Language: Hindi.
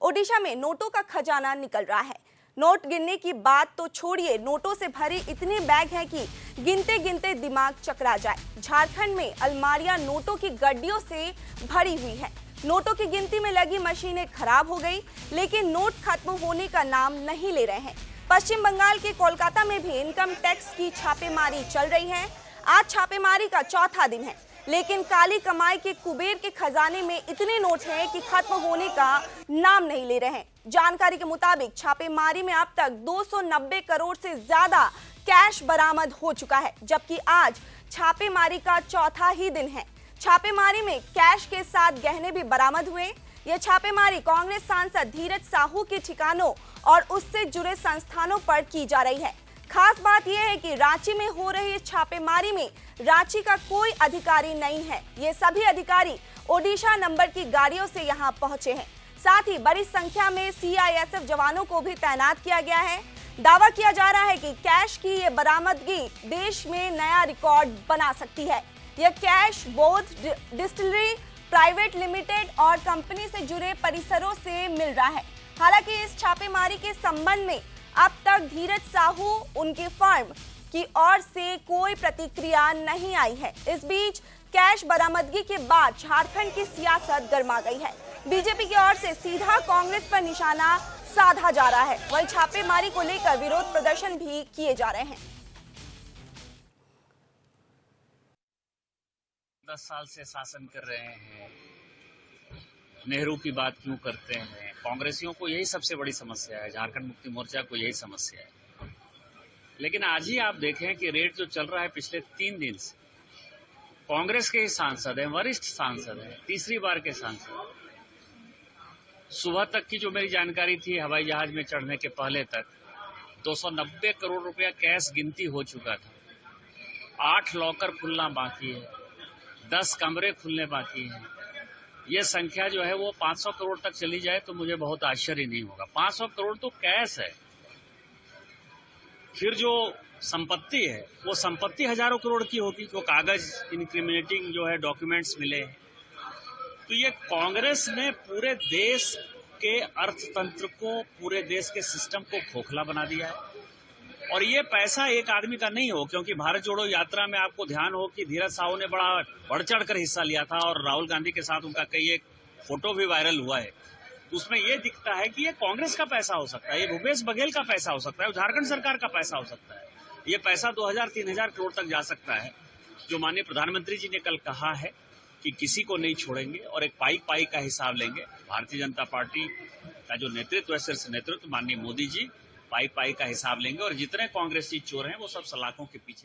ओडिशा में नोटों का खजाना निकल रहा है। नोट गिनने की बात तो छोड़िए, नोटों से भरे इतने बैग हैं कि गिनते गिनते दिमाग चकरा जाए। झारखंड में अलमारियां नोटों की गड्डियों से भरी हुई है। नोटों की गिनती में लगी मशीनें खराब हो गई, लेकिन नोट खत्म होने का नाम नहीं ले रहे हैं। पश्चिम बंगाल के कोलकाता में भी इनकम टैक्स की छापेमारी चल रही है। आज छापेमारी का चौथा दिन है, लेकिन काली कमाई के कुबेर के खजाने में इतने नोट हैं कि खत्म होने का नाम नहीं ले रहे हैं। जानकारी के मुताबिक छापेमारी में अब तक 290 करोड़ से ज्यादा कैश बरामद हो चुका है, जबकि आज छापेमारी का चौथा ही दिन है। छापेमारी में कैश के साथ गहने भी बरामद हुए। यह छापेमारी कांग्रेस सांसद धीरज साहू के ठिकानों और उससे जुड़े संस्थानों पर की जा रही है। खास बात यह है कि रांची में हो रही इस छापेमारी में रांची का कोई अधिकारी नहीं है। ये सभी अधिकारी ओडिशा नंबर की गाड़ियों से यहां पहुंचे हैं। साथ ही बड़ी संख्या में सीआईएसएफ जवानों को भी तैनात किया गया है। दावा किया जा रहा है कि कैश की ये बरामदगी देश में नया रिकॉर्ड बना सकती है। यह कैश बोध डिस्टिलरी प्राइवेट लिमिटेड और कंपनी से जुड़े परिसरों से मिल रहा है। हालांकि इस छापेमारी के संबंध में अब तक धीरज साहू उनके फर्म की ओर से कोई प्रतिक्रिया नहीं आई है। इस बीच कैश बरामदगी के बाद झारखंड की सियासत गर्मा गई है। बीजेपी की ओर से सीधा कांग्रेस पर निशाना साधा जा रहा है। वहीं छापेमारी को लेकर विरोध प्रदर्शन भी किए जा रहे हैं। 10 साल से शासन कर रहे हैं, नेहरू की बात क्यों करते हैं? कांग्रेसियों को यही सबसे बड़ी समस्या है, झारखंड मुक्ति मोर्चा को यही समस्या है। लेकिन आज ही आप देखें कि रेट जो चल रहा है पिछले 3 दिन से, कांग्रेस के ही सांसद हैं, वरिष्ठ सांसद हैं, तीसरी बार के सांसद। सुबह तक की जो मेरी जानकारी थी, हवाई जहाज में चढ़ने के पहले तक 290 करोड़ रुपया कैश गिनती हो चुका था। 8 लॉकर खुलना बाकी है, 10 कमरे खुलने बाकी हैं। ये संख्या जो है वो 500 करोड़ तक चली जाए तो मुझे बहुत आश्चर्य नहीं होगा। 500 करोड़ तो कैश है। फिर जो संपत्ति है वो संपत्ति हजारों करोड़ की होगी, जो कागज इनक्रिमिनेटिंग जो है डॉक्यूमेंट्स मिले हैं। तो ये कांग्रेस ने पूरे देश के अर्थतंत्र को, पूरे देश के सिस्टम को खोखला बना दिया है। और ये पैसा एक आदमी का नहीं हो, क्योंकि भारत जोड़ो यात्रा में आपको ध्यान हो कि धीरज साहू ने बड़ा बढ़ चढ़ कर हिस्सा लिया था और राहुल गांधी के साथ उनका कई एक फोटो भी वायरल हुआ है। तो उसमें ये दिखता है कि ये कांग्रेस का पैसा हो सकता है, ये भूपेश बघेल का पैसा हो सकता है, झारखंड सरकार का पैसा हो सकता है। ये पैसा 2000-3000 करोड़ तक जा सकता है। जो माननीय प्रधानमंत्री जी ने कल कहा है कि किसी को नहीं छोड़ेंगे और एक पाई पाई का हिसाब लेंगे। भारतीय जनता पार्टी का जो नेतृत्व है, शीर्ष नेतृत्व माननीय मोदी जी पाई पाई का हिसाब लेंगे और जितने कांग्रेसी चोर हैं वो सब सलाखों के पीछे